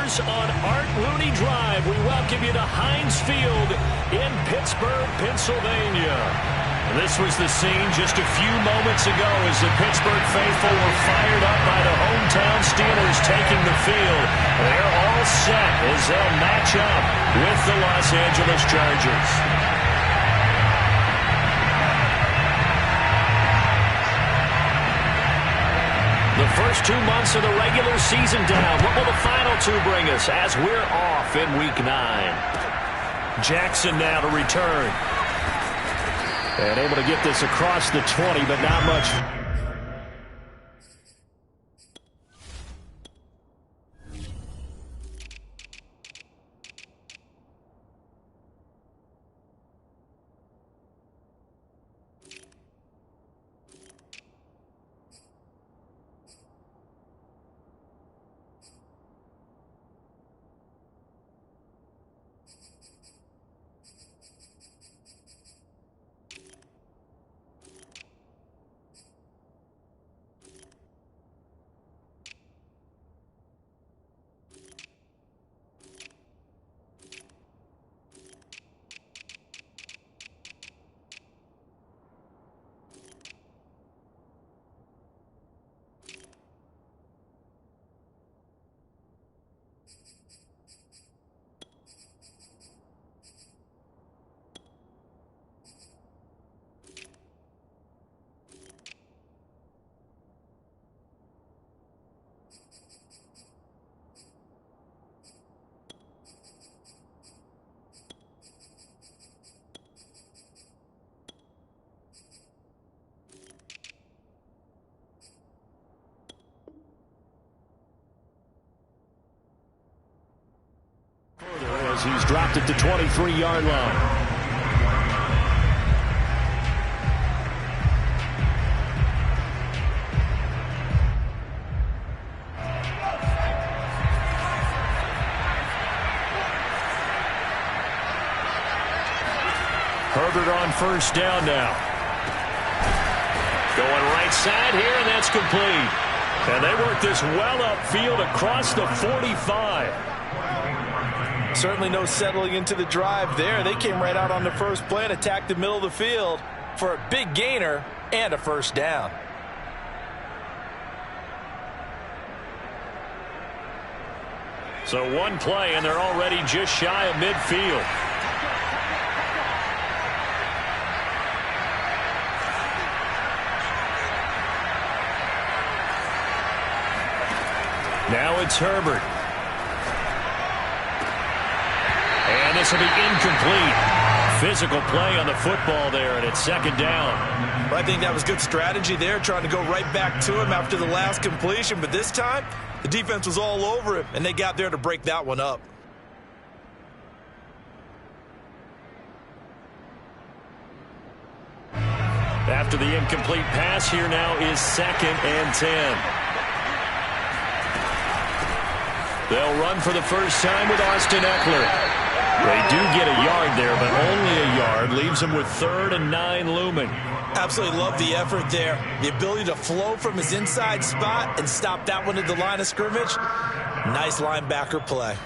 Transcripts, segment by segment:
Steelers on Art Rooney Drive. We welcome you to Heinz Field in Pittsburgh, Pennsylvania. This was the scene just a few moments ago as the Pittsburgh faithful were fired up by the hometown Steelers taking the field. They're all set as they'll match up with the Los Angeles Chargers. The first 2 months of the regular season down. What will the final two bring us as we're off in Week 9? Jackson now to return. And able to get this across the 20, but not much. He's dropped at the 23-yard line. Herbert on first down now. Going right side here, and that's complete. And they work this well upfield across the 45. Certainly no settling into the drive there. They came right out on the first play and attacked the middle of the field for a big gainer and a first down. So one play, and they're already just shy of midfield. Now it's Herbert. And this will be incomplete. Physical play on the football there, and it's second down. Well, I think that was good strategy there, trying to go right back to him after the last completion. But this time, the defense was all over him, and they got there to break that one up. After the incomplete pass, here now is 2nd and 10. They'll run for the first time with Austin Eckler. They do get a yard there, but only a yard. Leaves them with 3rd and 9 looming. Absolutely love the effort there. The ability to flow from his inside spot and stop that one at the line of scrimmage. Nice linebacker play.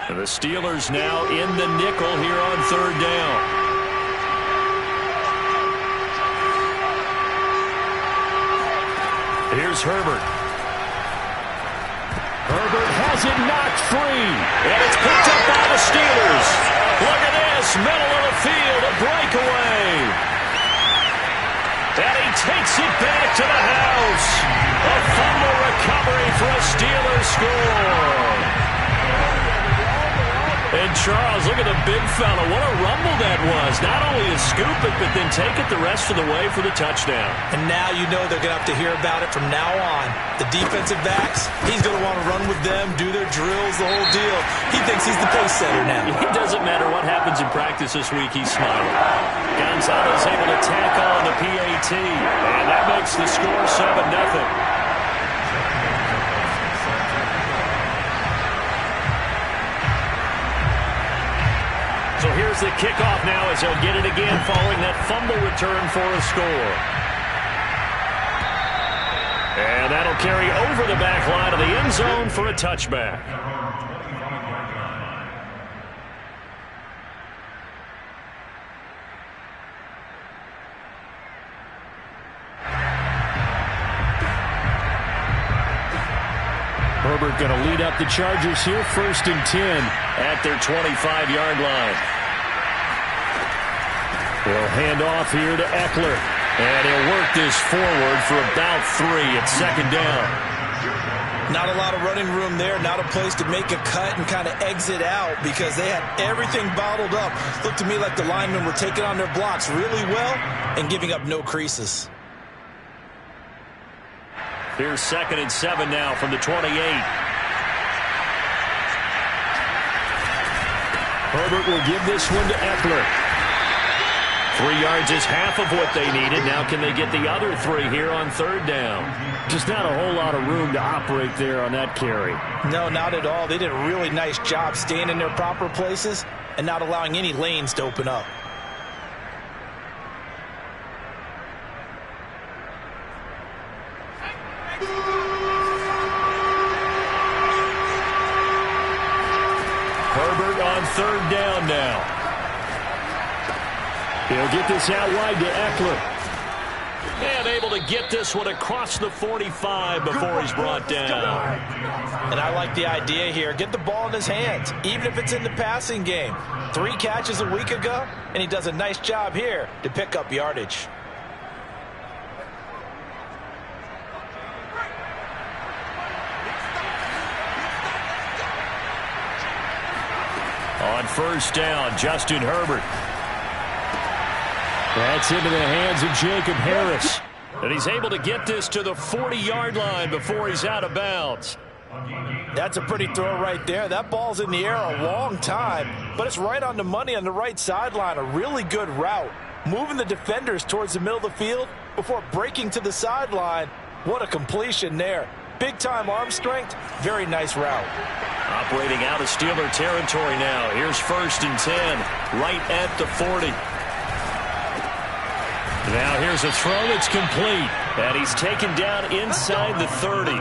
And the Steelers now in the nickel here on 3rd down. Here's Herbert. Herbert has it knocked free. And it's picked up by the Steelers. Look at this. Middle of the field. A breakaway. And he takes it back to the house. A fumble recovery for a Steelers score. And Charles, look at the big fella. What a rumble that was. Not only to scoop it, but then take it the rest of the way for the touchdown. And now you know they're going to have to hear about it from now on. The defensive backs, he's going to want to run with them, do their drills, the whole deal. He thinks he's the pace setter now. It doesn't matter what happens in practice this week, he's smiling. Gonzalez able to tack on the PAT, and that makes the score 7-0. So here's the kickoff now as he'll get it again following that fumble return for a score. And that'll carry over the back line of the end zone for a touchback. Herbert going to lead up the Chargers here, 1st and 10 at their 25-yard line. He'll hand off here to Eckler, and he'll work this forward for about 3 at 2nd down. Not a lot of running room there, not a place to make a cut and kind of exit out because they had everything bottled up. Looked to me like the linemen were taking on their blocks really well and giving up no creases. Here's 2nd and 7 now from the 28. Herbert will give this one to Eckler. 3 yards is half of what they needed. Now can they get the other 3 here on 3rd down? Just not a whole lot of room to operate there on that carry. No, not at all. They did a really nice job staying in their proper places and not allowing any lanes to open up. Herbert on 3rd down now. He'll get this out wide to Eckler. And able to get this one across the 45 before he's brought down. And I like the idea here. Get the ball in his hands, even if it's in the passing game. 3 catches a week ago, and he does a nice job here to pick up yardage. On 1st down, Justin Herbert. That's into the hands of Jacob Harris. And he's able to get this to the 40-yard line before he's out of bounds. That's a pretty throw right there. That ball's in the air a long time, but it's right on the money on the right sideline. A really good route. Moving the defenders towards the middle of the field before breaking to the sideline. What a completion there. Big-time arm strength. Very nice route. Operating out of Steeler territory now. Here's 1st and 10, right at the 40. Now here's a throw that's complete, and he's taken down inside the 30.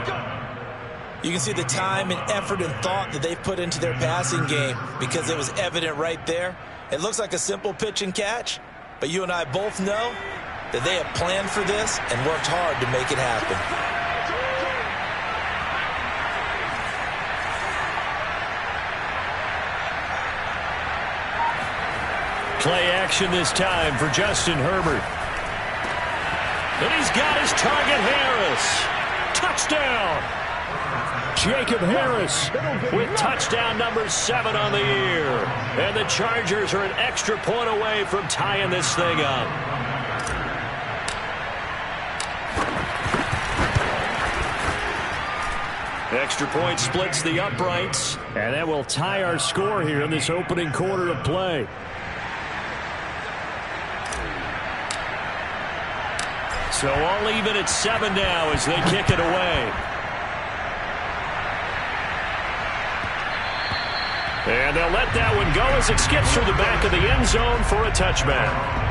You can see the time and effort and thought that they've put into their passing game because it was evident right there. It looks like a simple pitch and catch, but you and I both know that they have planned for this and worked hard to make it happen. Play action this time for Justin Herbert. And he's got his target, Harris. Touchdown! Jacob Harris with touchdown number 7 on the year. And the Chargers are an extra point away from tying this thing up. Extra point splits the uprights. And that will tie our score here in this opening quarter of play. So all even at 7 now as they kick it away. And they'll let that one go as it skips through the back of the end zone for a touchback.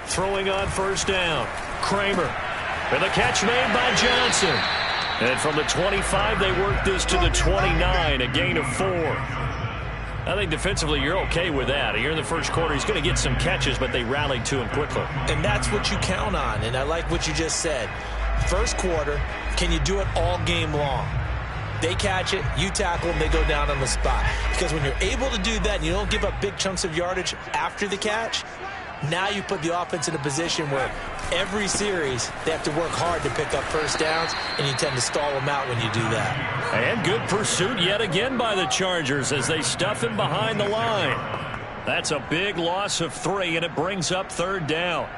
Throwing on 1st down. Kramer. And the catch made by Johnson. And from the 25, they work this to the 29, a gain of 4. I think defensively you're okay with that. Here in the first quarter, he's going to get some catches, but they rallied to him quickly. And that's what you count on, and I like what you just said. First quarter, can you do it all game long? They catch it, you tackle them, they go down on the spot. Because when you're able to do that and you don't give up big chunks of yardage after the catch, now you put the offense in a position where every series they have to work hard to pick up 1st downs, and you tend to stall them out when you do that. And good pursuit yet again by the Chargers as they stuff him behind the line. That's a big loss of 3, and it brings up 3rd down.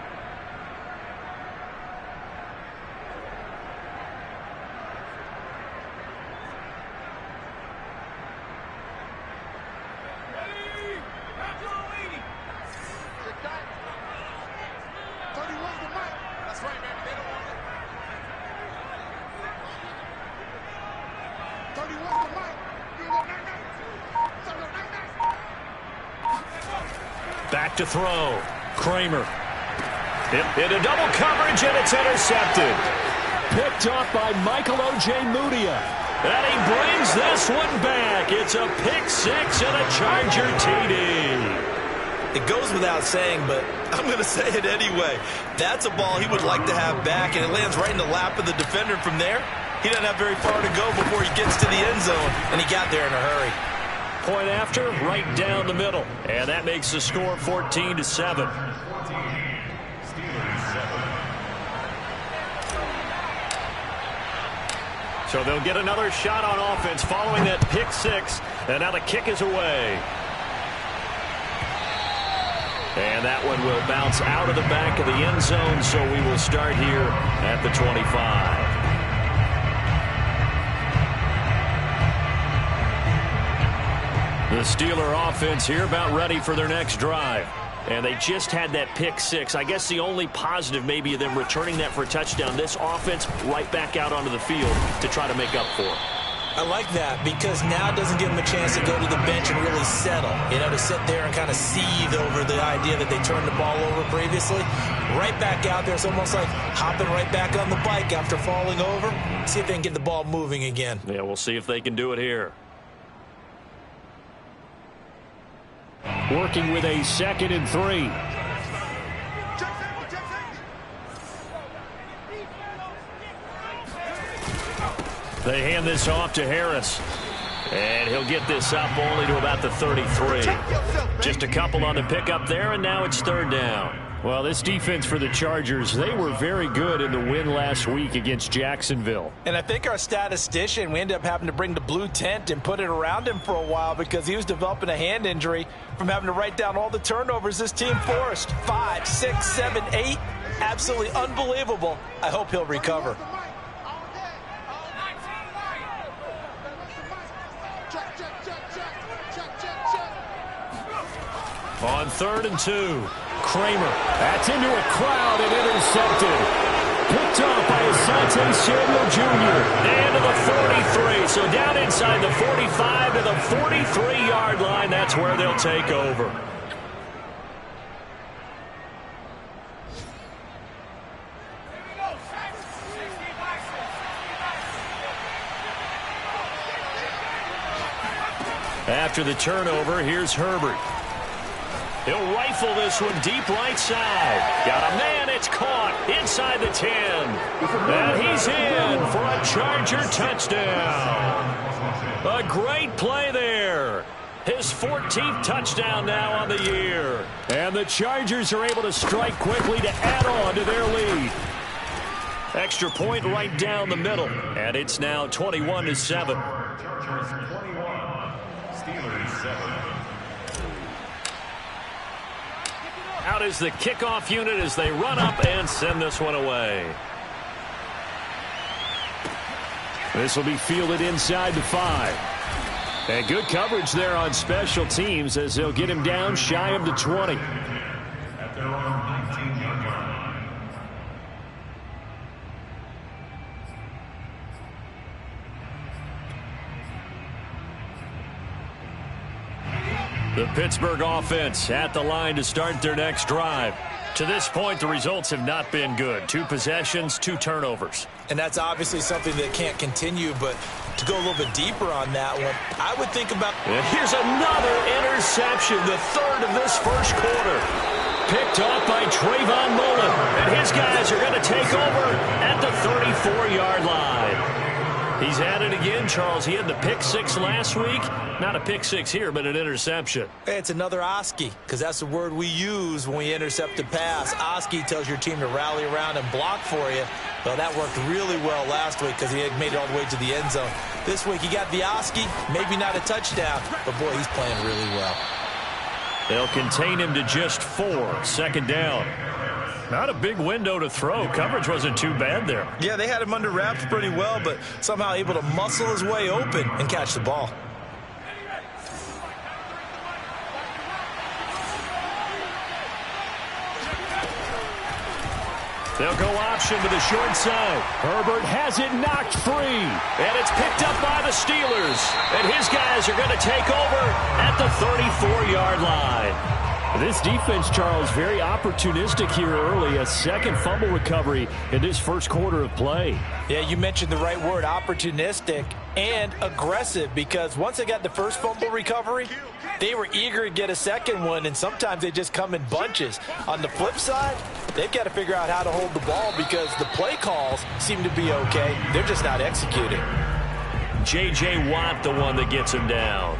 Back to throw. Kramer. Into double coverage, and it's intercepted. Picked off by Michael O.J. Mudia. And he brings this one back. It's a pick six and a Charger TD. It goes without saying, but I'm going to say it anyway. That's a ball he would like to have back, and it lands right in the lap of the defender from there. He doesn't have very far to go before he gets to the end zone, and he got there in a hurry. Point after, right down the middle. And that makes the score 14-7. So they'll get another shot on offense following that pick six. And now the kick is away. And that one will bounce out of the back of the end zone, so we will start here at the 25. The Steeler offense here about ready for their next drive. And they just had that pick six. I guess the only positive maybe of them returning that for a touchdown. This offense right back out onto the field to try to make up for it. I like that because now it doesn't give them a chance to go to the bench and really settle. You know, to sit there and kind of seethe over the idea that they turned the ball over previously. Right back out there. It's almost like hopping right back on the bike after falling over. See if they can get the ball moving again. Yeah, we'll see if they can do it here. Working with a 2nd and 3. They hand this off to Harris. And he'll get this up only to about the 33. Just a couple on the pickup there, and now it's 3rd down. Well, this defense for the Chargers, they were very good in the win last week against Jacksonville. And I think our statistician, we ended up having to bring the blue tent and put it around him for a while because he was developing a hand injury from having to write down all the turnovers this team forced. 5, 6, 7, 8. Absolutely unbelievable. I hope he'll recover. On 3rd and 2. Kramer. That's into a crowd and intercepted. Picked off by Asante Samuel Jr. And to the 43. So down inside the 45 to the 43-yard line. That's where they'll take over. After the turnover, here's Herbert. He'll rifle this one deep right side. Got a man, it's caught inside the 10. And he's in for a Charger touchdown. A great play there. His 14th touchdown now on the year. And the Chargers are able to strike quickly to add on to their lead. Extra point right down the middle. And it's now 21-7. Chargers 21, Steelers 7. Out is the kickoff unit as they run up and send this one away. This will be fielded inside the 5. And good coverage there on special teams as they'll get him down shy of the 20. At their own 19-yard line. The Pittsburgh offense at the line to start their next drive. To this point, the results have not been good. 2 possessions, 2 turnovers. And that's obviously something that can't continue, but to go a little bit deeper on that one, I would think about... And here's another interception, the 3rd of this first quarter. Picked off by Trayvon Mullen. And his guys are going to take over at the 34-yard line. He's at it again, Charles. He had the pick 6 last week. Not a pick 6 here, but an interception. Hey, it's another Oski, because that's the word we use when we intercept a pass. Oski tells your team to rally around and block for you. Well, that worked really well last week because he had made it all the way to the end zone. This week he got the Oski, maybe not a touchdown, but boy, he's playing really well. They'll contain him to just 4. 2nd down. Not a big window to throw. Coverage wasn't too bad there. Yeah, they had him under wraps pretty well, but somehow able to muscle his way open and catch the ball. They'll go option to the short side. Herbert has it knocked free. And it's picked up by the Steelers. And his guys are going to take over at the 34-yard line. This defense, Charles, very opportunistic here early. A second fumble recovery in this first quarter of play. Yeah, you mentioned the right word, opportunistic and aggressive, because once they got the first fumble recovery, they were eager to get a second one, and sometimes they just come in bunches. On the flip side, they've got to figure out how to hold the ball because the play calls seem to be okay. They're just not executing. J.J. Watt, the one that gets him down.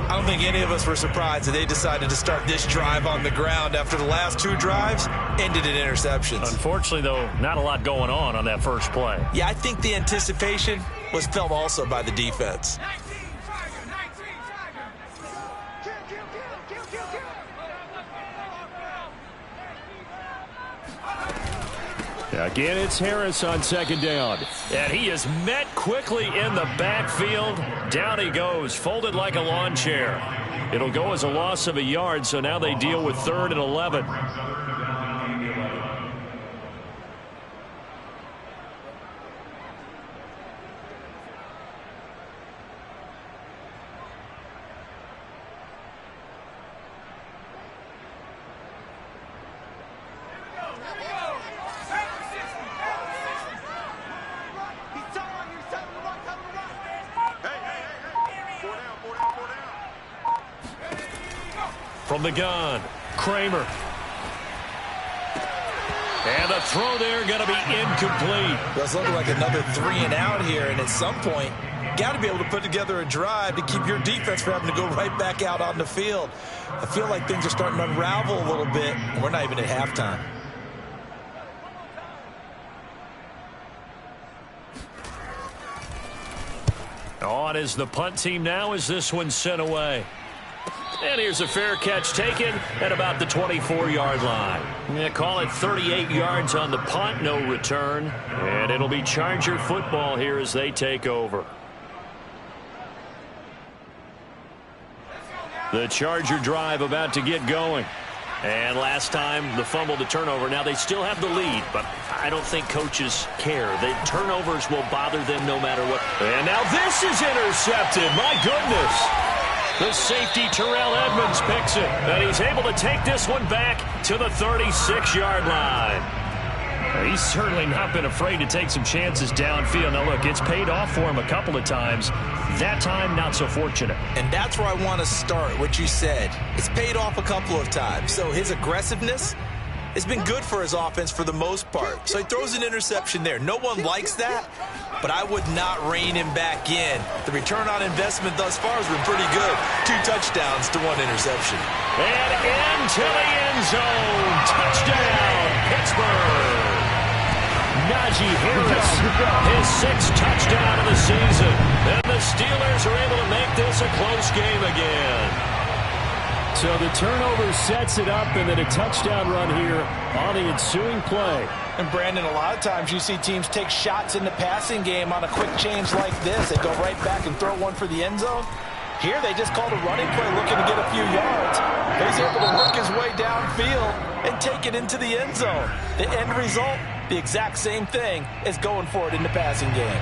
I don't think any of us were surprised that they decided to start this drive on the ground after the last two drives ended in interceptions. Unfortunately, though, not a lot going on that first play. Yeah, I think the anticipation was felt also by the defense. Again, it's Harris on second down. And he is met quickly in the backfield. Down he goes, folded like a lawn chair. It'll go as a loss of a yard, so now they deal with 3rd and 11. From the gun, Kramer. And the throw there going to be incomplete. That's looking like another 3 and out here, and at some point, got to be able to put together a drive to keep your defense from having to go right back out on the field. I feel like things are starting to unravel a little bit, and we're not even at halftime. On is the punt team now as this one's sent away. And here's a fair catch taken at about the 24-yard line. Yeah, call it 38 yards on the punt, no return. And it'll be Charger football here as they take over. The Charger drive about to get going. And last time, the fumble to turnover. Now, they still have the lead, but I don't think coaches care. The turnovers will bother them no matter what. And now this is intercepted. My goodness. The safety, Terrell Edmonds, picks it. And he's able to take this one back to the 36-yard line. He's certainly not been afraid to take some chances downfield. Now, look, it's paid off for him a couple of times. That time, not so fortunate. And that's where I want to start, what you said. It's paid off a couple of times. So his aggressiveness has been good for his offense for the most part. So he throws an interception there. No one likes that, but I would not rein him back in. The return on investment thus far has been pretty good. 2 touchdowns to 1 interception. And into the end zone. Touchdown, Pittsburgh. Najee Harris, his 6th touchdown of the season. And the Steelers are able to make this a close game again. So the turnover sets it up, and then a touchdown run here on the ensuing play. And, Brandon, a lot of times you see teams take shots in the passing game on a quick change like this. They go right back and throw one for the end zone. Here they just called a running play looking to get a few yards. He's able to work his way downfield and take it into the end zone. The end result, the exact same thing as going for it in the passing game.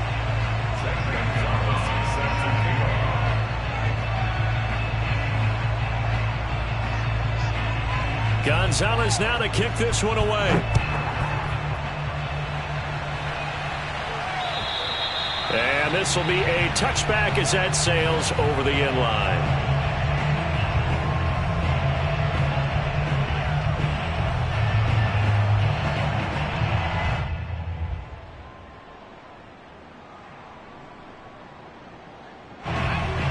Gonzalez now to kick this one away. And this will be a touchback as that sails over the end line.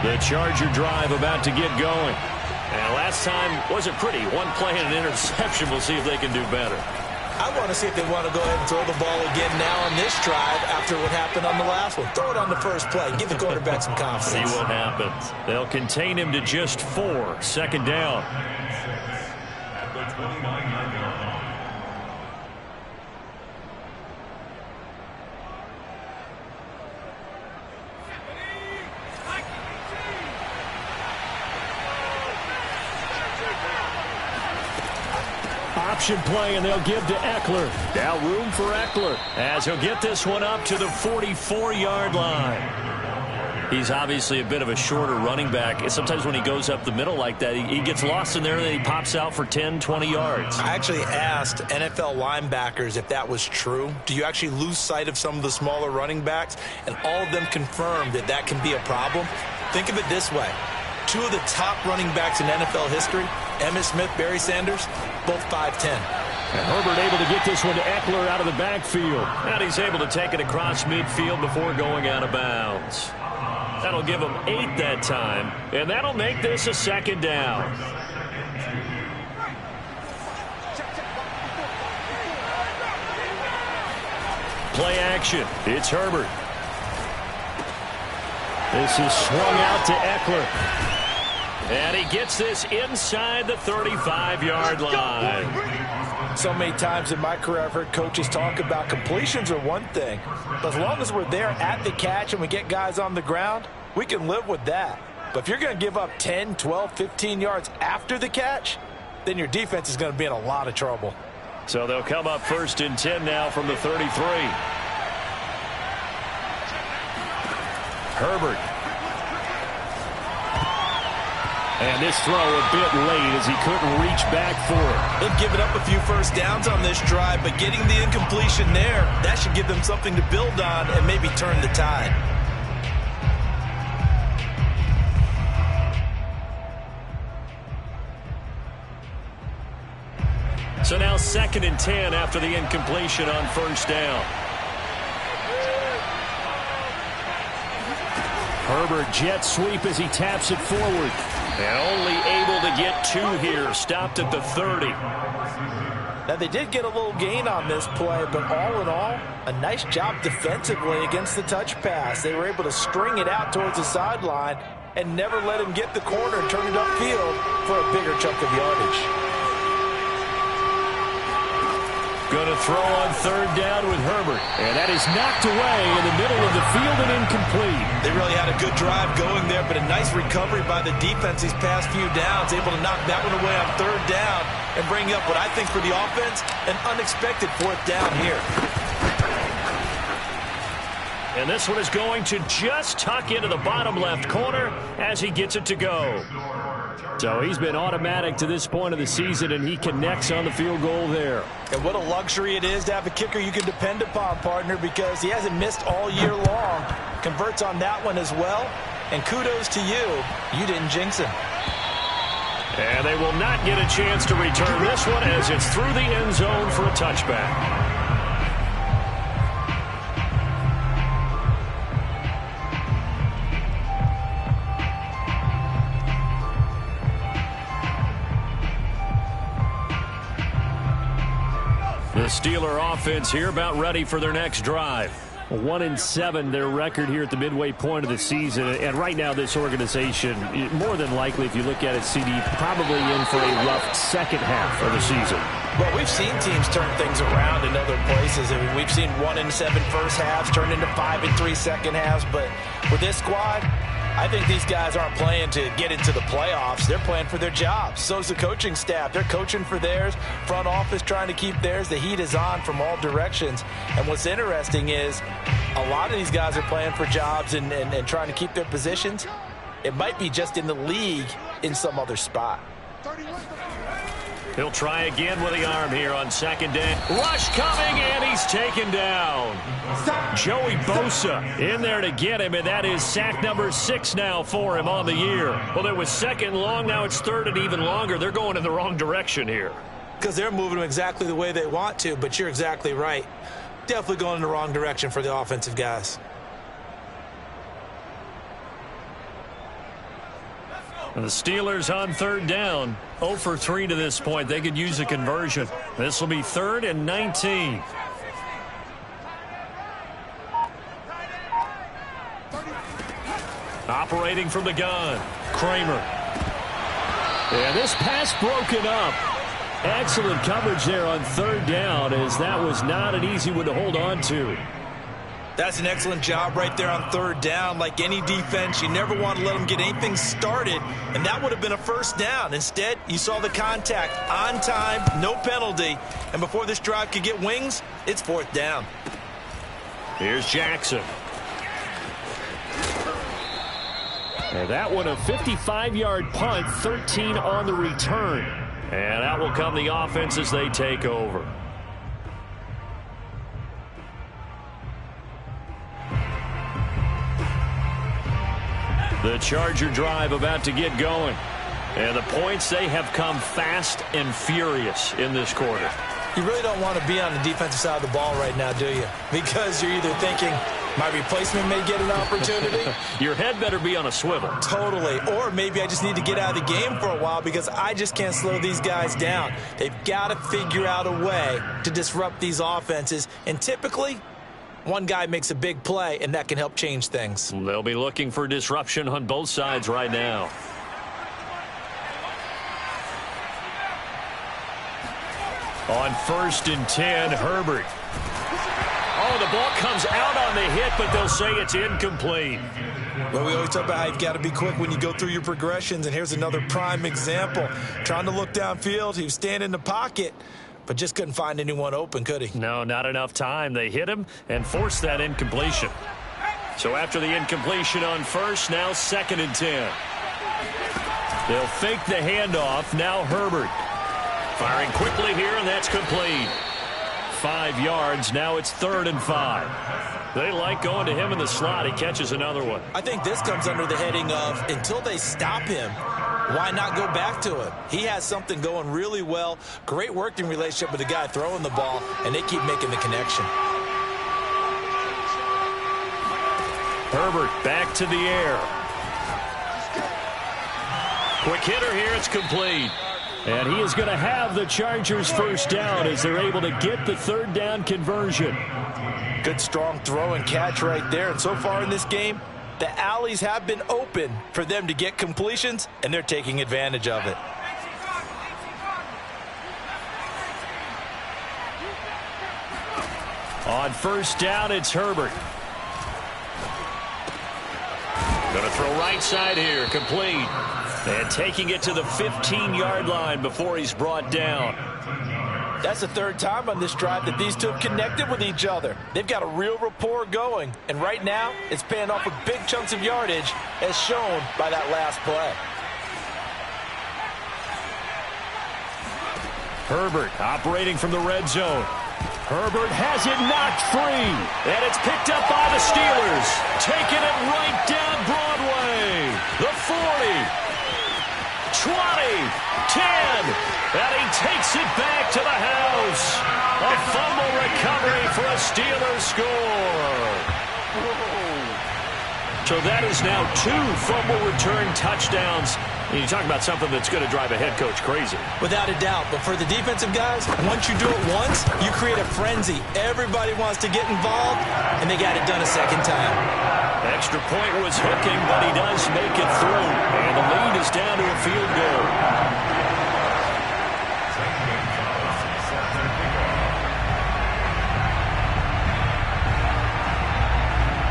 The Charger drive about to get going. And last time wasn't pretty. 1 play and an interception. We'll see if they can do better. I want to see if they want to go ahead and throw the ball again now on this drive after what happened on the last one. Throw it on the first play. Give the quarterback some confidence. See what happens. They'll contain him to just 4. Second down. At the 29-yard line. Option play, and they'll give to Eckler. Now room for Eckler as he'll get this one up to the 44-yard line. He's obviously a bit of a shorter running back. And sometimes when he goes up the middle like that, he gets lost in there and then he pops out for 10, 20 yards. I actually asked NFL linebackers if that was true. Do you actually lose sight of some of the smaller running backs? And all of them confirmed that that can be a problem. Think of it this way. Two of the top running backs in NFL history, Emmitt Smith, Barry Sanders, both 5'10". And Herbert able to get this one to Eckler out of the backfield. And he's able to take it across midfield before going out of bounds. That'll give him 8 that time. And that'll make this a second down. Play action. It's Herbert. This is swung out to Eckler. And he gets this inside the 35-yard line. So many times in my career I've heard coaches talk about completions are one thing. But as long as we're there at the catch and we get guys on the ground, we can live with that. But if you're going to give up 10, 12, 15 yards after the catch, then your defense is going to be in a lot of trouble. So they'll come up 1st and 10 now from the 33. Herbert. And this throw a bit late as he couldn't reach back for it. They've given up a few first downs on this drive, but getting the incompletion there, that should give them something to build on and maybe turn the tide. So now 2nd and 10 after the incompletion on 1st down. Herbert jet sweep as he taps it forward. And only able to get 2 here. Stopped at the 30. Now, they did get a little gain on this play, but all in all, a nice job defensively against the touch pass. They were able to string it out towards the sideline and never let him get the corner and turn it upfield for a bigger chunk of yardage. Going to throw on 3rd down with Herbert. And that is knocked away in the middle of the field and incomplete. They really had a good drive going there, but a nice recovery by the defense these past few downs. Able to knock that one away on 3rd down and bring up what I think for the offense, an unexpected 4th down here. And this one is going to just tuck into the bottom left corner as he gets it to go. So he's been automatic to this point of the season, and he connects on the field goal there. And what a luxury it is to have a kicker you can depend upon, partner, because he hasn't missed all year long. Converts on that one as well. And kudos to you. You didn't jinx him. And they will not get a chance to return this one as it's through the end zone for a touchback. The Steeler offense here about ready for their next drive. 1-7 their record here at the midway point of the season. And right now this organization, more than likely if you look at it, CD, probably in for a rough second half of the season. Well, we've seen teams turn things around in other places. I mean, we've seen 1-7 first halves turn into 5-3 second halves. But with this squad, I think these guys aren't playing to get into the playoffs. They're playing for their jobs. So's the coaching staff. They're coaching for theirs. Front office trying to keep theirs. The heat is on from all directions. And what's interesting is a lot of these guys are playing for jobs and trying to keep their positions. It might be just in the league in some other spot. He'll try again with the arm here on 2nd down. Rush coming, and he's taken down. Joey Bosa in there to get him, and that is sack number 6 now for him on the year. Well, it was 2nd long, now it's 3rd and even longer. They're going in the wrong direction here. Because they're moving them exactly the way they want to, but you're exactly right. Definitely going in the wrong direction for the offensive guys. And the Steelers on 3rd down, 0 for 3 to this point. They could use a conversion. This will be 3rd and 19. Operating from the gun, Kramer. And this pass broken up. Excellent coverage there on 3rd down, as that was not an easy one to hold on to. That's an excellent job right there on 3rd down. Like any defense, you never want to let them get anything started, and that would have been a 1st down. Instead, you saw the contact on time, no penalty, and before this drive could get wings, it's 4th down. Here's Jackson. And that one a 55-yard punt, 13 on the return. And that will come the offense as they take over. The Charger drive about to get going. And the points, they have come fast and furious in this quarter. You really don't want to be on the defensive side of the ball right now, do you? Because you're either thinking, my replacement may get an opportunity. Your head better be on a swivel. Totally. Or maybe I just need to get out of the game for a while because I just can't slow these guys down. They've got to figure out a way to disrupt these offenses. And typically, one guy makes a big play, and that can help change things. They'll be looking for disruption on both sides right now. On 1st and 10, Herbert. Oh, the ball comes out on the hit, but they'll say it's incomplete. Well, we always talk about how you've got to be quick when you go through your progressions, and here's another prime example. Trying to look downfield, he was standing in the pocket, but just couldn't find anyone open, could he? No, not enough time. They hit him and forced that incompletion. So after the incompletion on 1st, now 2nd and 10. They'll fake the handoff. Now Herbert. Firing quickly here, and that's complete. 5 yards. Now it's 3rd and 5. They like going to him in the slot. He catches another one. I think this comes under the heading of until they stop him, why not go back to him? He has something going really well. Great working relationship with the guy throwing the ball, and they keep making the connection. Herbert back to the air. Quick hitter here. It's complete. And he is going to have the Chargers first down as they're able to get the 3rd down conversion. Good strong throw and catch right there. And so far in this game, the alleys have been open for them to get completions, and they're taking advantage of it. On 1st down, it's Herbert. Going to throw right side here, complete. And taking it to the 15-yard line before he's brought down. That's the 3rd time on this drive that these two have connected with each other. They've got a real rapport going. And right now, it's paying off with big chunks of yardage, as shown by that last play. Herbert operating from the red zone. Herbert has it knocked free. And it's picked up by the Steelers. Taking it right down Broadway. The 40. 20, 10, and he takes it back to the house. A fumble recovery for a Steelers score. So that is now 2 fumble return touchdowns. And you talk about something that's going to drive a head coach crazy. Without a doubt. But for the defensive guys, once you do it once, you create a frenzy. Everybody wants to get involved, and they got it done a 2nd time. Extra point was hooking, but he does make it through. And the lead is down to a field goal.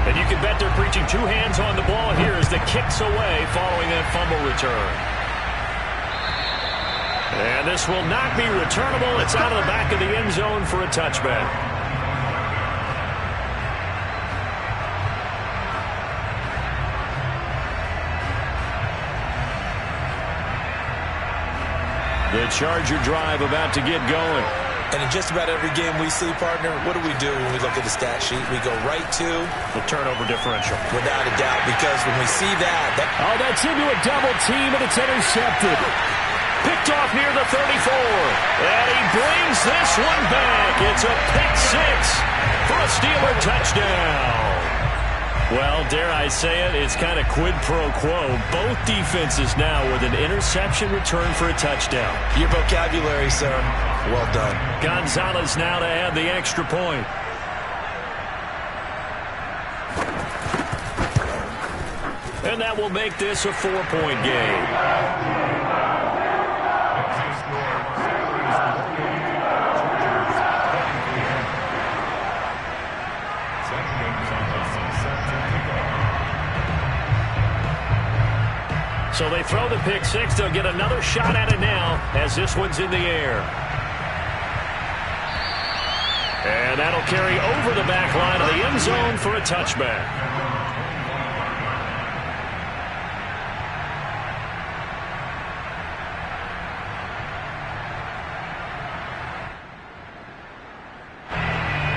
And you can bet they're preaching 2 hands on the ball here as the kick's away following that fumble return. And this will not be returnable. It's out of the back of the end zone for a touchback. The Charger drive about to get going. And in just about every game we see, partner, what do we do when we look at the stat sheet? We go right to the turnover differential. Without a doubt, because when we see that... Oh, that's into a double team, and it's intercepted. Picked off near the 34. And he brings this one back. It's a pick 6 for a Steeler touchdown. Well, dare I say it, it's kind of quid pro quo. Both defenses now with an interception return for a touchdown. Your vocabulary, sir. Well done. Gonzalez now to add the extra point. And that will make this a 4-point game. So they throw the pick 6. They'll get another shot at it now as this one's in the air. And that'll carry over the back line. line of the end zone for a touchback.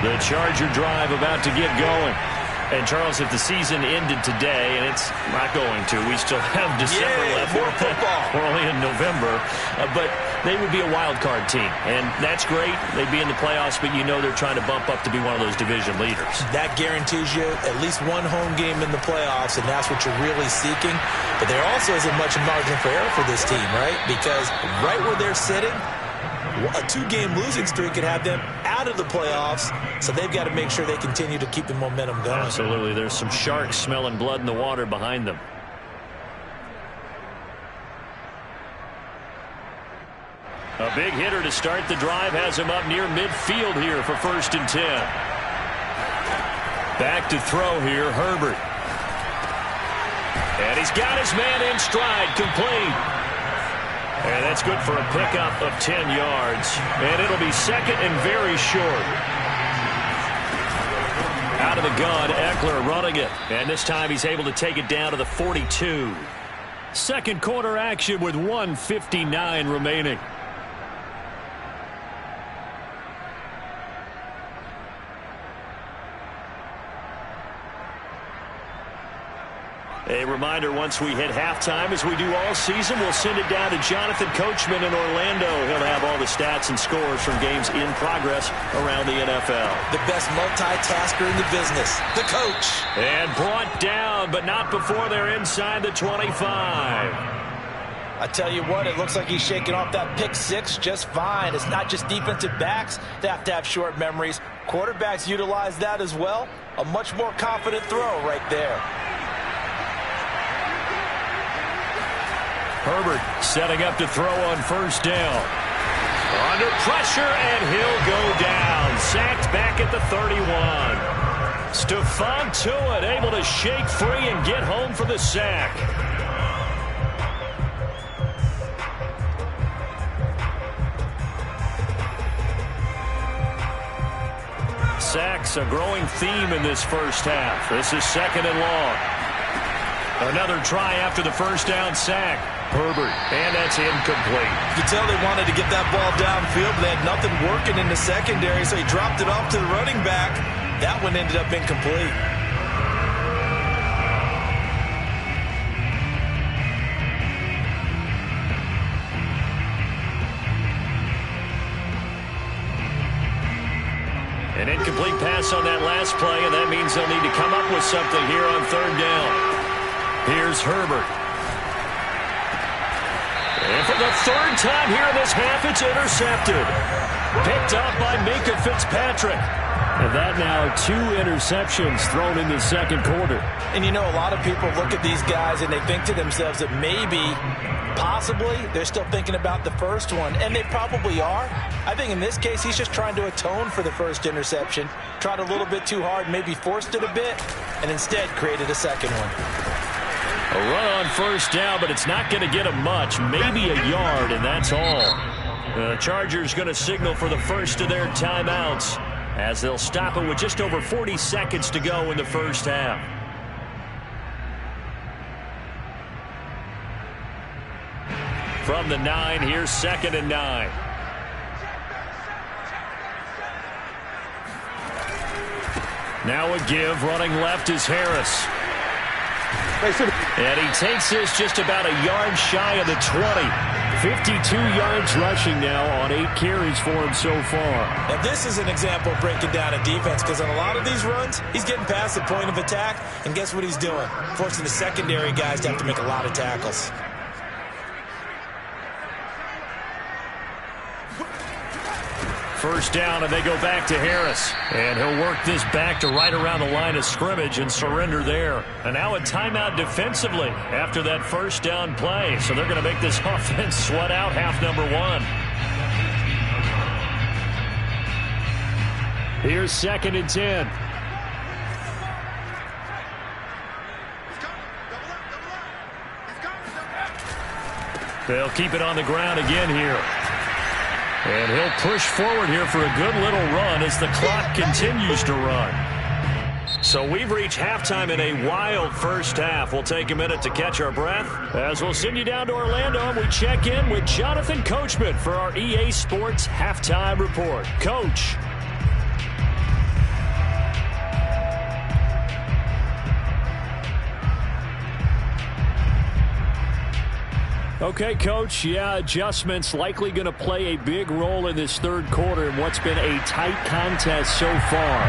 The Charger drive about to get going. And, Charles, if the season ended today, and it's not going to, we still have December left. More football. We're only in November. But they would be a wild card team. And that's great. They'd be in the playoffs, but you know they're trying to bump up to be one of those division leaders. That guarantees you at least one home game in the playoffs, and that's what you're really seeking. But there also isn't much margin for error for this team, right? Because right where they're sitting, a 2-game losing streak could have them out of the playoffs, so they've got to make sure they continue to keep the momentum going. Absolutely. There's some sharks smelling blood in the water behind them. A big hitter to start the drive has him up near midfield here for 1st and 10. Back to throw here, Herbert. And he's got his man in stride, complete. And that's good for a pickup of 10 yards. And it'll be 2nd and very short. Out of the gun, Eckler running it. And this time he's able to take it down to the 42. Second quarter action with 1:59 remaining. A reminder, once we hit halftime, as we do all season, we'll send it down to Jonathan Coachman in Orlando. He'll have all the stats and scores from games in progress around the NFL. The best multitasker in the business, the coach. And brought down, but not before they're inside the 25. I tell you what, it looks like he's shaking off that pick 6 just fine. It's not just defensive backs that have to have short memories. Quarterbacks utilize that as well. A much more confident throw right there. Herbert setting up to throw on 1st down. Under pressure, and he'll go down. Sacked back at the 31. Stephon Tuitt able to shake free and get home for the sack. Sacks a growing theme in this first half. This is 2nd and long. Another try after the 1st down sack. Herbert, and that's incomplete. You can tell they wanted to get that ball downfield, but they had nothing working in the secondary, so he dropped it off to the running back. That one ended up incomplete. An incomplete pass on that last play, and that means they'll need to come up with something here on 3rd down. Here's Herbert. And for the 3rd time here in this half, it's intercepted. Picked up by Minkah Fitzpatrick. And that now 2 interceptions thrown in the 2nd quarter. And you know, a lot of people look at these guys and they think to themselves that maybe, possibly, they're still thinking about the first one. And they probably are. I think in this case, he's just trying to atone for the first interception. Tried a little bit too hard, maybe forced it a bit, and instead created a 2nd one. A run on 1st down, but it's not going to get him much. Maybe a yard, and that's all. The Chargers going to signal for the first of their timeouts as they'll stop it with just over 40 seconds to go in the first half. From the 9, here's 2nd and 9. Now a give, running left is Harris. And he takes this just about a yard shy of the 20. 52 yards rushing now on 8 carries for him so far. Now this is an example of breaking down a defense, because on a lot of these runs, he's getting past the point of attack, and guess what he's doing? Forcing the secondary guys to have to make a lot of tackles. First down, and they go back to Harris. And he'll work this back to right around the line of scrimmage and surrender there. And now a timeout defensively after that first down play. So they're going to make this offense sweat out half number 1. Here's 2nd and 10. They'll keep it on the ground again here. And he'll push forward here for a good little run as the clock continues to run. So we've reached halftime in a wild first half. We'll take a minute to catch our breath as we'll send you down to Orlando and we check in with Jonathan Coachman for our EA Sports Halftime Report. Coach. Okay, Coach, yeah, adjustments likely going to play a big role in this third quarter in what's been a tight contest so far.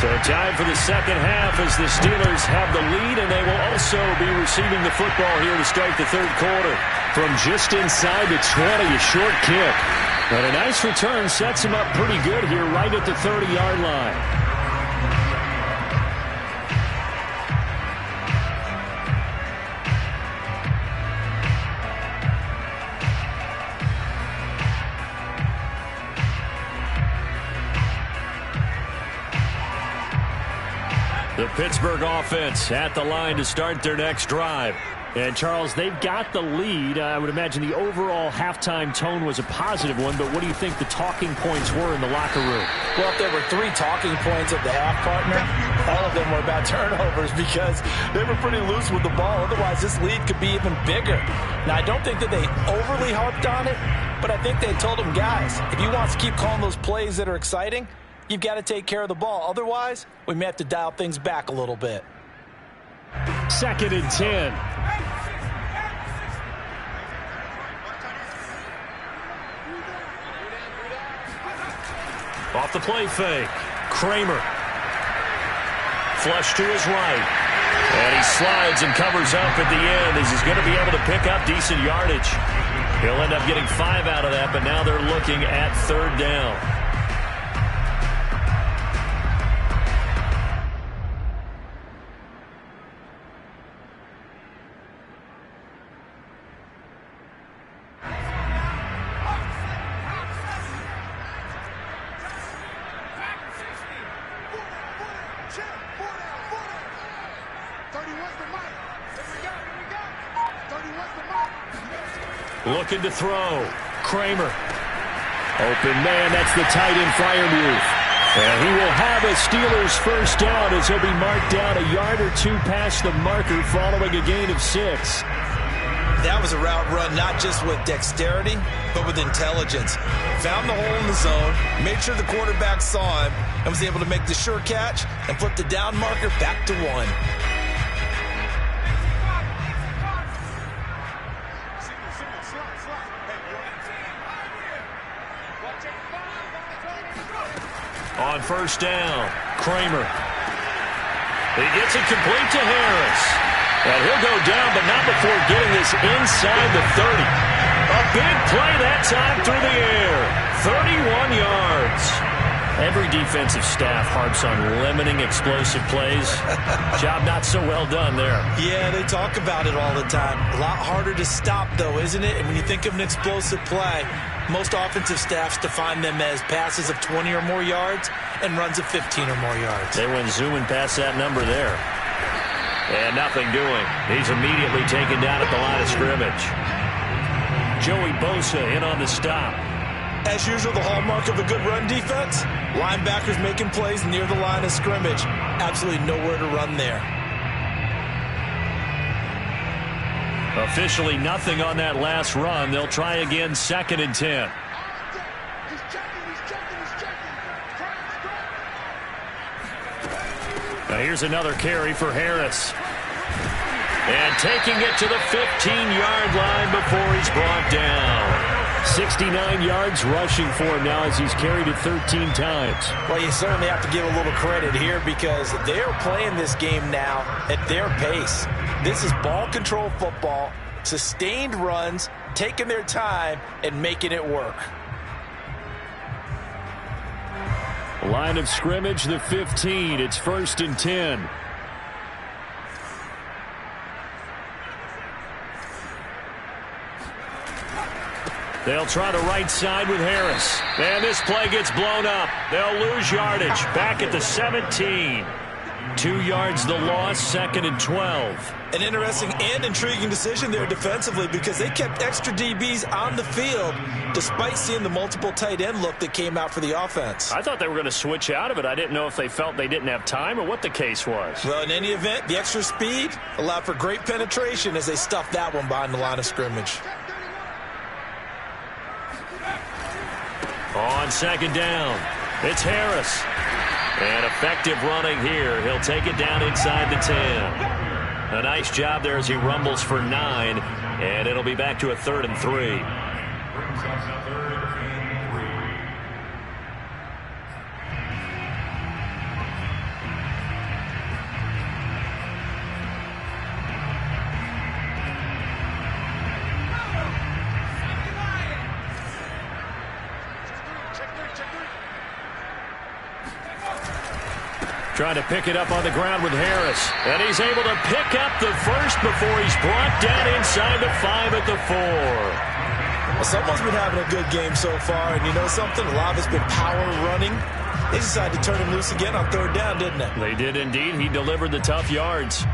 So time for the second half as the Steelers have the lead, and they will also be receiving the football here to start the third quarter. From just inside the 20, a short kick. But a nice return sets him up pretty good here right at the 30-yard line. The Pittsburgh offense at the line to start their next drive. And, Charles, they've got the lead. I would imagine the overall halftime tone was a positive one, but what do you think the talking points were in the locker room? Well, if there were 3 talking points at the half, partner, all of them were about turnovers because they were pretty loose with the ball. Otherwise, this lead could be even bigger. Now, I don't think that they overly harped on it, but I think they told them, guys, if you want to keep calling those plays that are exciting, you've got to take care of the ball. Otherwise, we may have to dial things back a little bit. 2nd and 10. Off the play fake. Kramer. Flush to his right. And he slides and covers up at the end as he's going to be able to pick up decent yardage. He'll end up getting 5 out of that, but now they're looking at 3rd down. Looking to throw. Kramer. Open man. That's the tight end Freiermuth. And he will have a Steelers first down as he'll be marked down a yard or 2 past the marker following a gain of 6. That was a route run not just with dexterity, but with intelligence. Found the hole in the zone, made sure the quarterback saw him, and was able to make the sure catch and flip the down marker back to 1. On first down, Kramer. He gets it complete to Harris. And he'll go down, but not before getting this inside the 30. A big play that time through the air. 31 yards. Every defensive staff harps on limiting explosive plays. Job not so well done there. Yeah, they talk about it all the time. A lot harder to stop, though, isn't it? And when you think of an explosive play, most offensive staffs define them as passes of 20 or more yards and runs of 15 or more yards. They went zooming past that number there. And nothing doing. He's immediately taken down at the line of scrimmage. Joey Bosa in on the stop. As usual, the hallmark of a good run defense, linebackers making plays near the line of scrimmage. Absolutely nowhere to run there. Officially nothing on that last run. They'll try again, 2nd and 10. Now here's another carry for Harris. And taking it to the 15-yard line before he's brought down. 69 yards rushing for him now as he's carried it 13 times. Well, you certainly have to give a little credit here because they're playing this game now at their pace. This is ball control football, sustained runs, taking their time, and making it work. Line of scrimmage, the 15. It's 1st and 10. They'll try the right side with Harris. And this play gets blown up. They'll lose yardage. Back at the 17. 2 yards the loss, 2nd and 12. An interesting and intriguing decision there defensively because they kept extra DBs on the field despite seeing the multiple tight end look that came out for the offense. I thought they were going to switch out of it. I didn't know if they felt they didn't have time or what the case was. Well, in any event, the extra speed allowed for great penetration as they stuffed that one behind the line of scrimmage. On 2nd down, it's Harris. And effective running here. He'll take it down inside the 10. A nice job there as he rumbles for 9, and it'll be back to a 3rd and 3. Brings us a 3rd and 3. Trying to pick it up on the ground with Harris. And he's able to pick up the first before he's brought down inside the 5 at the 4. Well, someone's been having a good game so far, and you know something? A lot of it's been power running. They decided to turn him loose again on 3rd down, didn't they? They did indeed. He delivered the tough yards.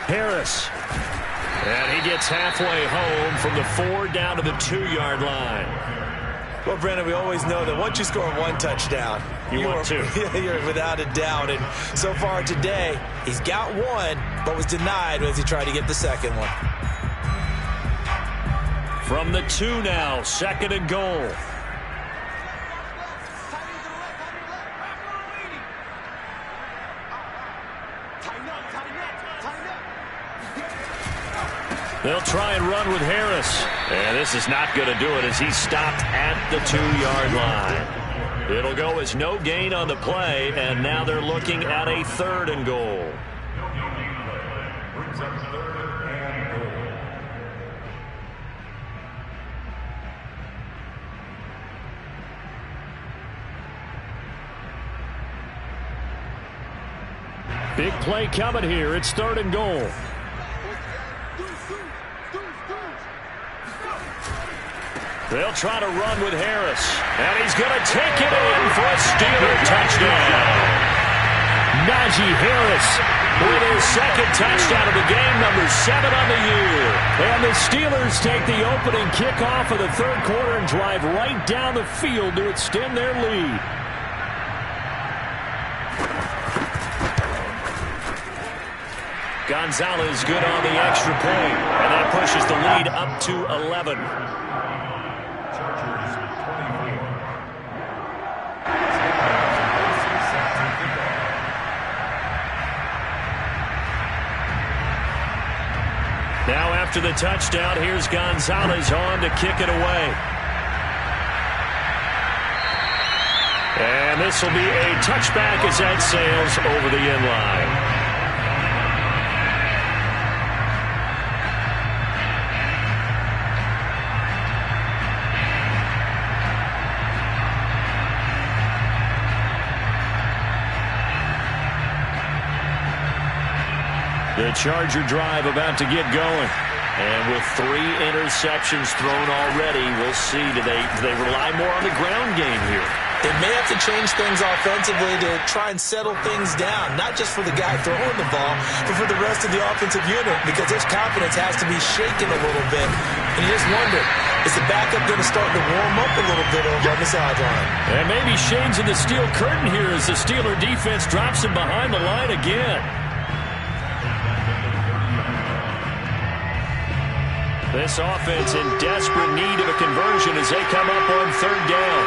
Harris. And he gets halfway home from the 4 down to the 2-yard line. Well, Brandon, we always know that once you score 1 touchdown, you're without a doubt. And so far today, he's got 1, but was denied as he tried to get the second one. From the 2 now, 2nd and goal. They'll try and run with Harris. And this is not going to do it as he's stopped at the 2-yard line. It'll go as no gain on the play, and now they're looking at a 3rd and goal. Brings up 3rd and goal. Big play coming here. It's 3rd and goal. They'll try to run with Harris. And he's going to take it in for a Steeler touchdown. Najee Harris with his 2nd touchdown of the game, number 7 on the year. And the Steelers take the opening kickoff of the 3rd quarter and drive right down the field to extend their lead. Gonzalez good on the extra point. And that pushes the lead up to 11. Now after the touchdown, here's Gonzalez on to kick it away. And this will be a touchback as that sails over the end line. The Charger drive about to get going. And with 3 interceptions thrown already, we'll see. Do they rely more on the ground game here? They may have to change things offensively to try and settle things down, not just for the guy throwing the ball, but for the rest of the offensive unit, because his confidence has to be shaken a little bit. And you just wonder, is the backup going to start to warm up a little bit over on the sideline? And maybe Shane's in the steel curtain here as the Steeler defense drops him behind the line again. This offense in desperate need of a conversion as they come up on 3rd down.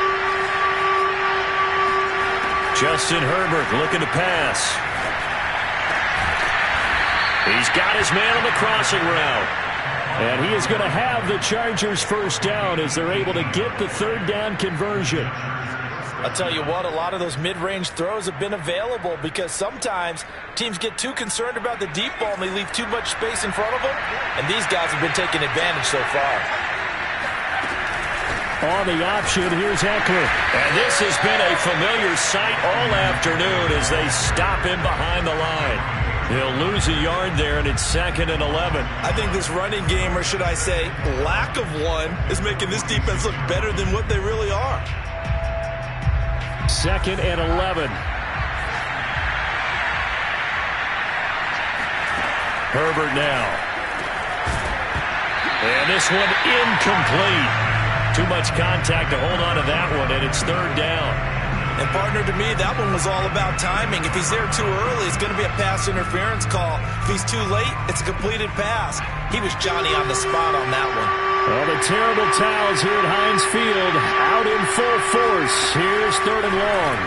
Justin Herbert looking to pass. He's got his man on the crossing route. And he is going to have the Chargers 1st down as they're able to get the 3rd down conversion. I'll tell you what, a lot of those mid-range throws have been available because sometimes teams get too concerned about the deep ball and they leave too much space in front of them, and these guys have been taking advantage so far. On the option, here's Eckler. And this has been a familiar sight all afternoon as they stop him behind the line. He'll lose a yard there, and it's 2nd and 11. I think this running game, or should I say lack of one, is making this defense look better than what they really are. 2nd and 11. Herbert now. And this one incomplete. Too much contact to hold on to that one, and it's 3rd down. And partner, to me, that one was all about timing. If he's there too early, it's going to be a pass interference call. If he's too late, it's a completed pass. He was Johnny on the spot on that one. Well, the terrible towels here at Heinz Field out in full force. Here's 3rd and long.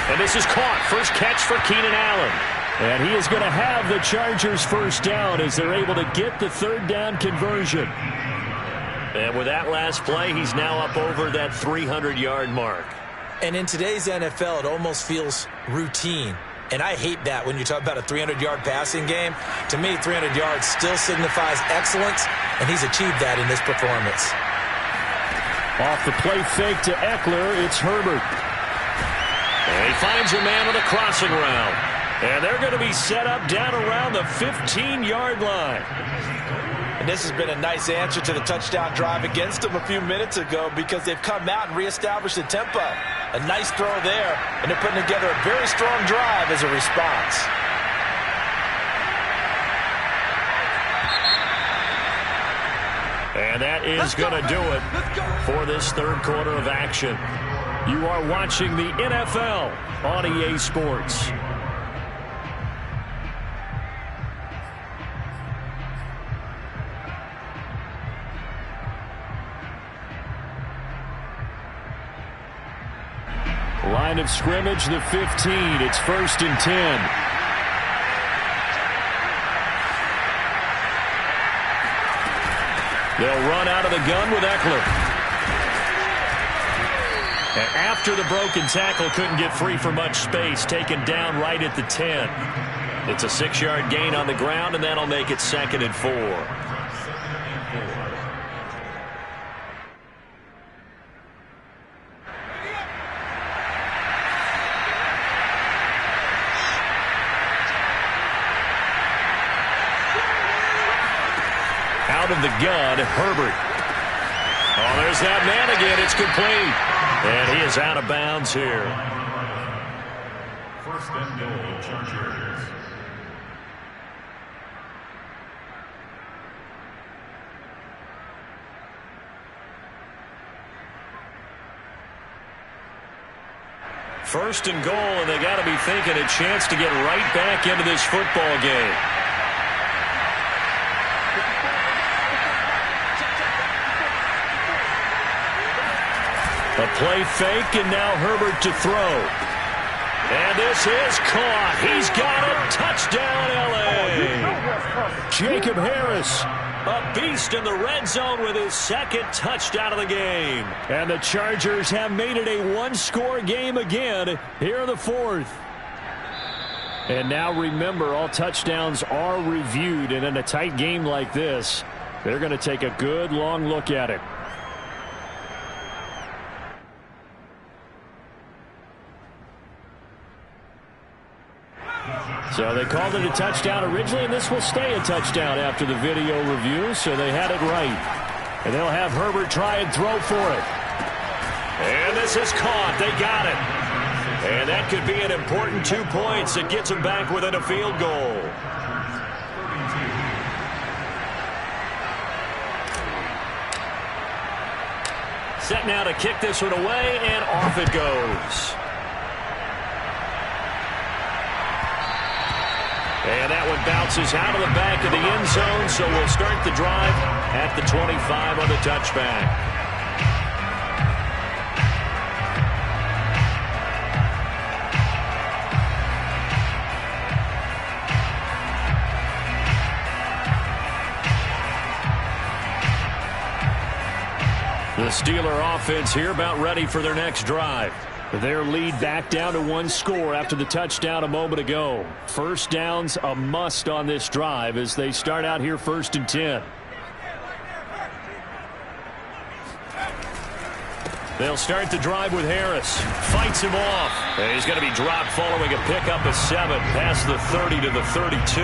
And this is caught. First catch for Keenan Allen. And he is going to have the Chargers first down as they're able to get the 3rd down conversion. And with that last play, he's now up over that 300-yard mark. And in today's NFL, it almost feels routine. And I hate that when you talk about a 300-yard passing game. To me, 300 yards still signifies excellence, and he's achieved that in this performance. Off the play fake to Eckler, it's Herbert. And he finds a man on the crossing route. And they're going to be set up down around the 15-yard line. And this has been a nice answer to the touchdown drive against them a few minutes ago because they've come out and reestablished the tempo. A nice throw there, and they're putting together a very strong drive as a response. And that is going to do it for this 3rd quarter of action. You are watching the NFL on EA Sports. Line of scrimmage, the 15. It's 1st and 10. They'll run out of the gun with Eckler. And after the broken tackle, couldn't get free for much space. Taken down right at the 10. It's a 6-yard gain on the ground, and that'll make it 2nd and 4. Out of the gun, Herbert. Oh, there's that man again. It's complete. And he is out of bounds here. 1st and goal, Chargers. First and goal, and they got to be thinking a chance to get right back into this football game. A play fake, and now Herbert to throw. And this is caught. He's got it. Touchdown, L.A. Jacob Harris, a beast in the red zone with his 2nd touchdown of the game. And the Chargers have made it a one-score game again here in the 4th. And now remember, all touchdowns are reviewed, and in a tight game like this, they're going to take a good long look at it. So they called it a touchdown originally, and this will stay a touchdown after the video review, so they had it right. And they'll have Herbert try and throw for it. And this is caught. They got it. And that could be an important 2 points that gets them back within a field goal. Set now to kick this one away, and off it goes. And that one bounces out of the back of the end zone, so we'll start the drive at the 25 on the touchback. The Steeler offense here about ready for their next drive. Their lead back down to 1 score after the touchdown a moment ago. First down's a must on this drive as they start out here 1st and 10. They'll start the drive with Harris. Fights him off. And he's going to be dropped following a pickup of 7 past the 30 to the 32.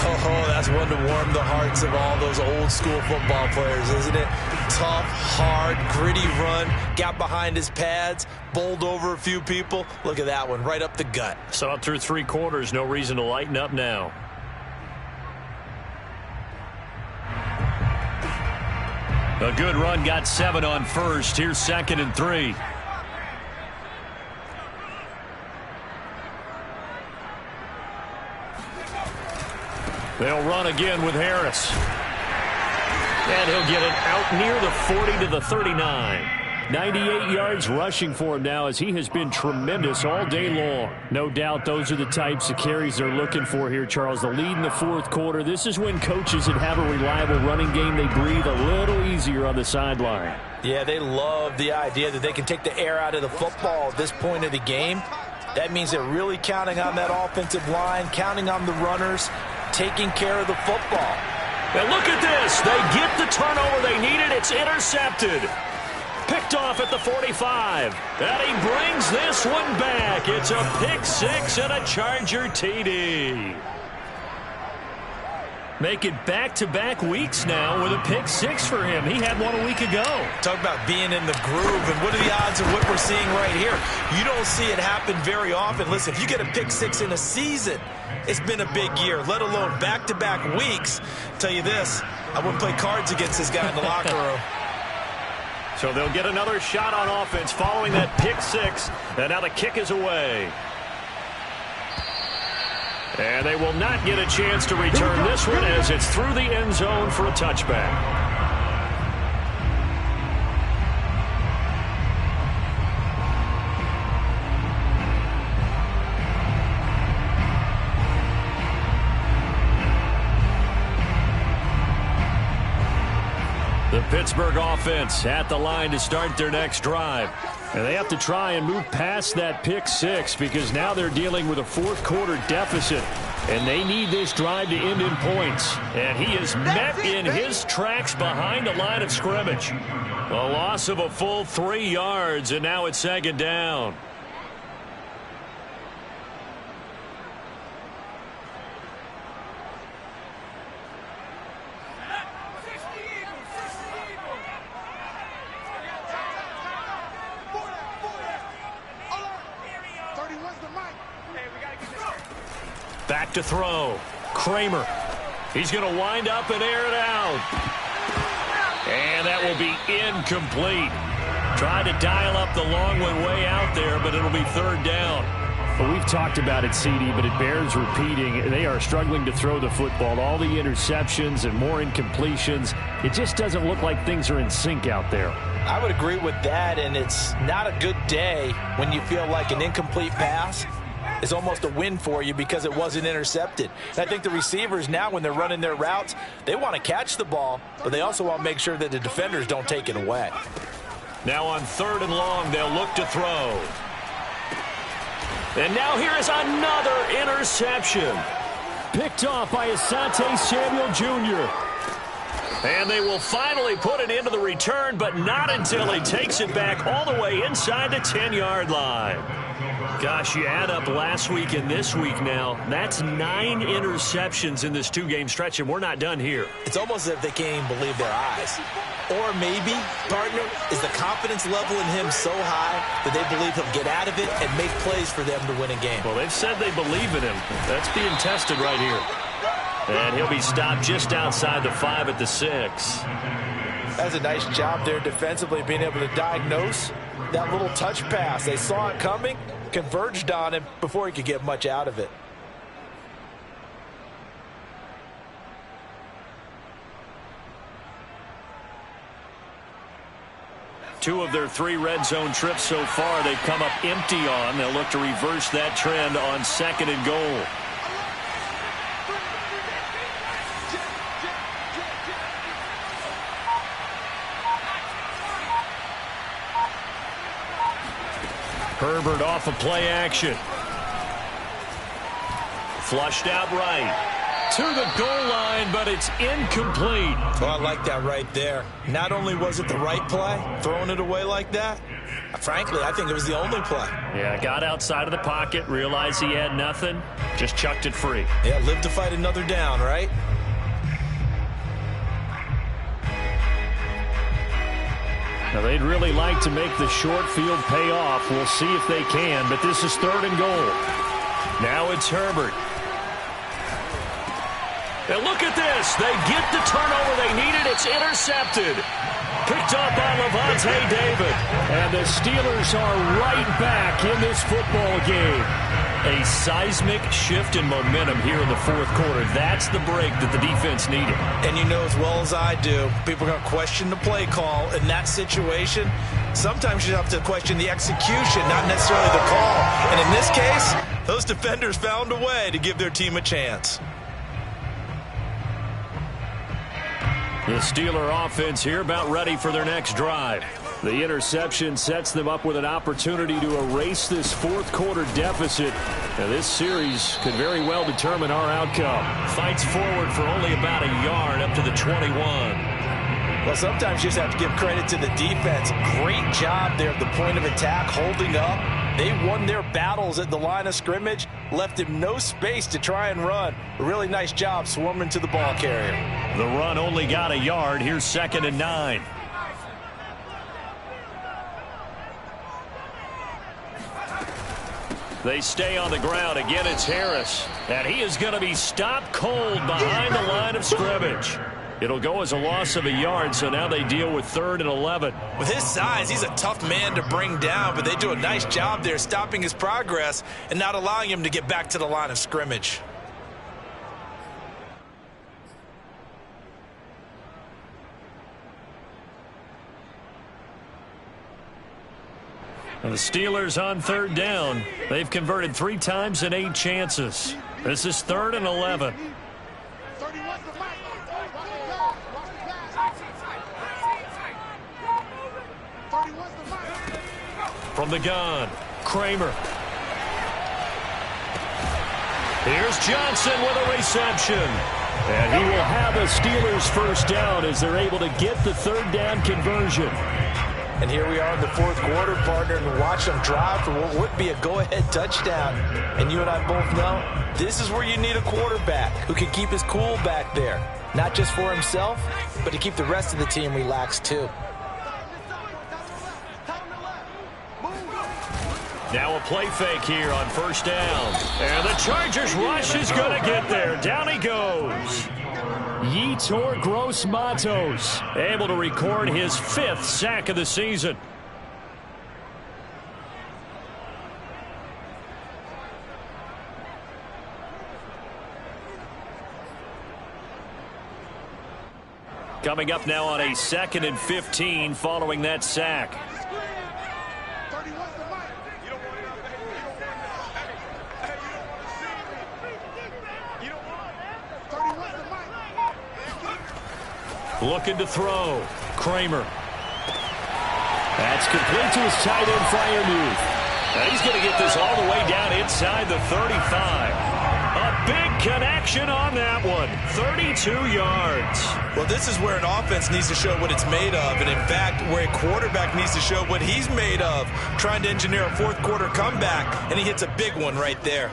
Oh, that's one to warm the hearts of all those old school football players, isn't it? Tough, hard, gritty run, got behind his pads, bowled over a few people. Look at that one, right up the gut. Saw it through 3 quarters, no reason to lighten up now. A good run, got 7 on first. Here's 2nd and 3. They'll run again with Harris. And he'll get it out near the 40 to the 39. 98 yards rushing for him now as he has been tremendous all day long. No doubt those are the types of carries they're looking for here, Charles. The lead in the 4th quarter. This is when coaches that have a reliable running game, they breathe a little easier on the sideline. Yeah, they love the idea that they can take the air out of the football at this point of the game. That means they're really counting on that offensive line, counting on the runners, taking care of the football. And look at this. They get the turnover they needed. It's intercepted. Picked off at the 45. And he brings this one back. It's a pick 6 and a Charger TD. Make it back-to-back weeks now with a pick 6 for him. He had one a week ago. Talk about being in the groove, and what are the odds of what we're seeing right here? You don't see it happen very often. Listen, if you get a pick 6 in a season, it's been a big year, let alone back-to-back weeks. Tell you this, I wouldn't play cards against this guy in the locker room. So they'll get another shot on offense following that pick 6, and now the kick is away. And they will not get a chance to return this one as it's through the end zone for a touchback. The Pittsburgh offense at the line to start their next drive. And they have to try and move past that pick 6 because now they're dealing with a 4th quarter deficit. And they need this drive to end in points. And he is met in his tracks behind the line of scrimmage. A loss of a full 3 yards, and now it's 2nd down. Back to throw. Kramer. He's going to wind up and air it out. And that will be incomplete. Tried to dial up the long one way out there, but it'll be 3rd down. Well, we've talked about it, CD, but it bears repeating. They are struggling to throw the football. All the interceptions and more incompletions. It just doesn't look like things are in sync out there. I would agree with that, and it's not a good day when you feel like an incomplete pass is almost a win for you because it wasn't intercepted. And I think the receivers now, when they're running their routes, they want to catch the ball, but they also want to make sure that the defenders don't take it away. Now on 3rd and long, they'll look to throw. And now here is another interception. Picked off by Asante Samuel Jr. And they will finally put it into the return, but not until he takes it back all the way inside the 10-yard line. Gosh, you add up last week and this week now. That's 9 interceptions in this 2-game stretch, and we're not done here. It's almost as if they can't even believe their eyes. Or maybe, partner, is the confidence level in him so high that they believe he'll get out of it and make plays for them to win a game. Well, they've said they believe in him. That's being tested right here. And he'll be stopped just outside the 5 at the 6. That's a nice job there defensively, being able to diagnose that little touch pass. They saw it coming, converged on him before he could get much out of it. Two of their 3 red zone trips so far, they've come up empty on. They'll look to reverse that trend on 2nd and goal. Herbert off of play action. Flushed out right. To the goal line, but it's incomplete. Well, I like that right there. Not only was it the right play, throwing it away like that, frankly, I think it was the only play. Yeah, got outside of the pocket, realized he had nothing, just chucked it free. Yeah, live to fight another down, right? Now, they'd really like to make the short field pay off. We'll see if they can, but this is 3rd and goal. Now it's Herbert. And look at this. They get the turnover they needed. It's intercepted. Picked up by Levante David. And the Steelers are right back in this football game. A seismic shift in momentum here in the fourth quarter. That's the break that the defense needed. And you know as well as I do, people are going to question the play call in that situation. Sometimes you have to question the execution, not necessarily the call. And in this case, those defenders found a way to give their team a chance. The Steeler offense here about ready for their next drive. The interception sets them up with an opportunity to erase this fourth quarter deficit. Now, this series could very well determine our outcome. Fights forward for only about a yard up to the 21. Well, sometimes you just have to give credit to the defense. Great job there at the point of attack, holding up. They won their battles at the line of scrimmage, left him no space to try and run. A really nice job swarming to the ball carrier. The run only got a yard. Here's 2nd and 9. They stay on the ground. Again, it's Harris. And he is going to be stopped cold behind the line of scrimmage. It'll go as a loss of a yard, so now they deal with 3rd and 11. With his size, he's a tough man to bring down, but they do a nice job there stopping his progress and not allowing him to get back to the line of scrimmage. And the Steelers on 3rd down. They've converted 3 times in 8 chances. This is 3rd and 11. From the gun, Kramer. Here's Johnson with a reception. And he will have a Steelers first down as they're able to get the 3rd down conversion. And here we are in the fourth quarter, partner, and watch them drive for what would be a go-ahead touchdown. And you and I both know this is where you need a quarterback who can keep his cool back there. Not just for himself, but to keep the rest of the team relaxed too. Now a play fake here on 1st down. And the Chargers rush is going to get there. Down he goes. Yetur Gross-Matos able to record his 5th sack of the season. Coming up now on a 2nd and 15 following that sack. Looking to throw. Kramer. That's complete to his tight end, Freiermuth. And he's going to get this all the way down inside the 35. A big connection on that one. 32 yards. Well, this is where an offense needs to show what it's made of. And, in fact, where a quarterback needs to show what he's made of. Trying to engineer a fourth quarter comeback. And he hits a big one right there.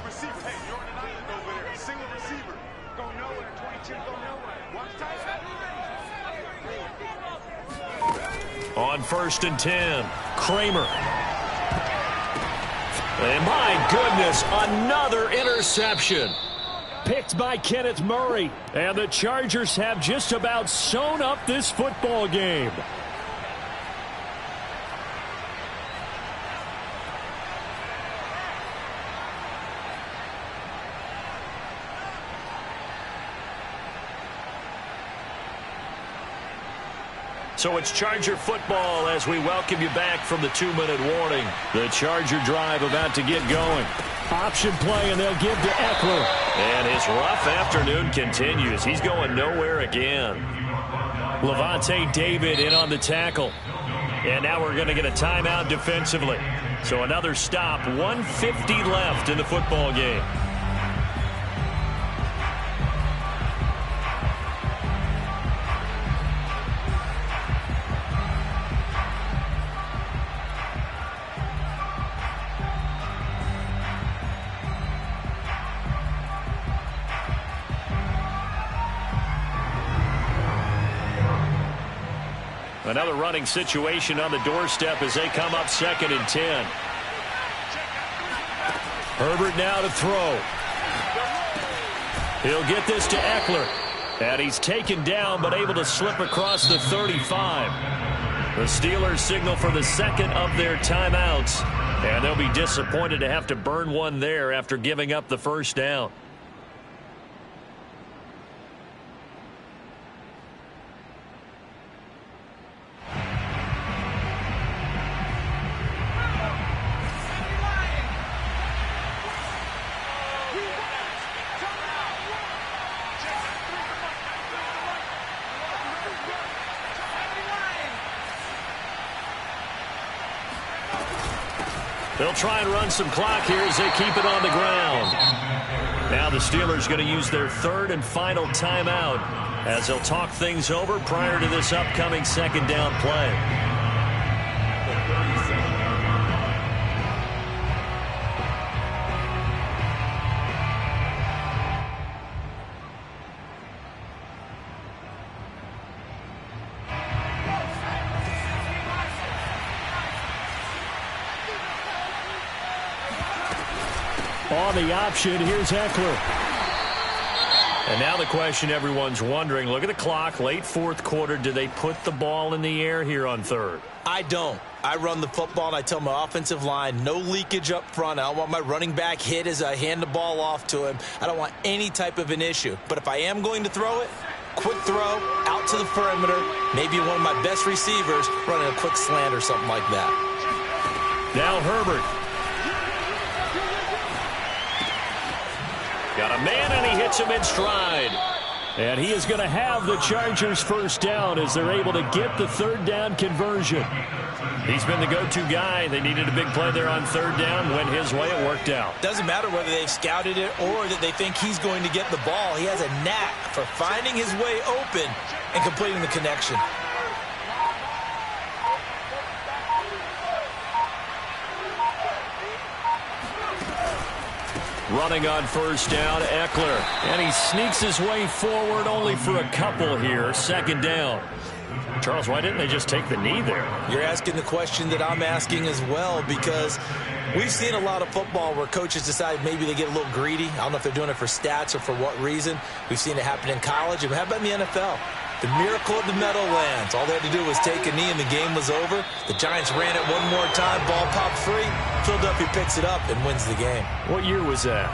On 1st and 10, Kramer. And my goodness, another interception. Picked by Kenneth Murray. And the Chargers have just about sewn up this football game. So it's Charger football as we welcome you back from the 2-minute warning. The Charger drive about to get going. Option play, and they'll give to Eckler. And his rough afternoon continues. He's going nowhere again. Levante David in on the tackle. And now we're going to get a timeout defensively. So another stop, 1:50 left in the football game. Another running situation on the doorstep as they come up 2nd and 10. Herbert now to throw. He'll get this to Eckler. And he's taken down but able to slip across the 35. The Steelers signal for the second of their timeouts. And they'll be disappointed to have to burn one there after giving up the first down. They'll try and run some clock here as they keep it on the ground. Now the Steelers going to use their third and final timeout as they'll talk things over prior to this upcoming second down play. On the option, here's Eckler. And now the question everyone's wondering, look at the clock, late fourth quarter, do they put the ball in the air here on third? I don't. I run the football, and I tell my offensive line, no leakage up front. I don't want my running back hit as I hand the ball off to him. I don't want any type of an issue. But if I am going to throw it, quick throw, out to the perimeter, maybe one of my best receivers running a quick slant or something like that. Now Herbert. Got a man, and he hits him in stride. And he is going to have the Chargers first down as they're able to get the third down conversion. He's been the go-to guy. They needed a big play there on third down. Went his way. It worked out. Doesn't matter whether they've scouted it or that they think he's going to get the ball. He has a knack for finding his way open and completing the connection. Running on first down, Eckler. And he sneaks his way forward only for a couple here. Second down. Charles, why didn't they just take the knee there? You're asking the question that I'm asking as well, because we've seen a lot of football where coaches decide maybe they get a little greedy. I don't know if they're doing it for stats or for what reason. We've seen it happen in college. And how about in the NFL? The miracle of the Meadowlands. All they had to do was take a knee and the game was over. The Giants ran it one more time. Ball popped free. Philadelphia picks it up and wins the game. What year was that?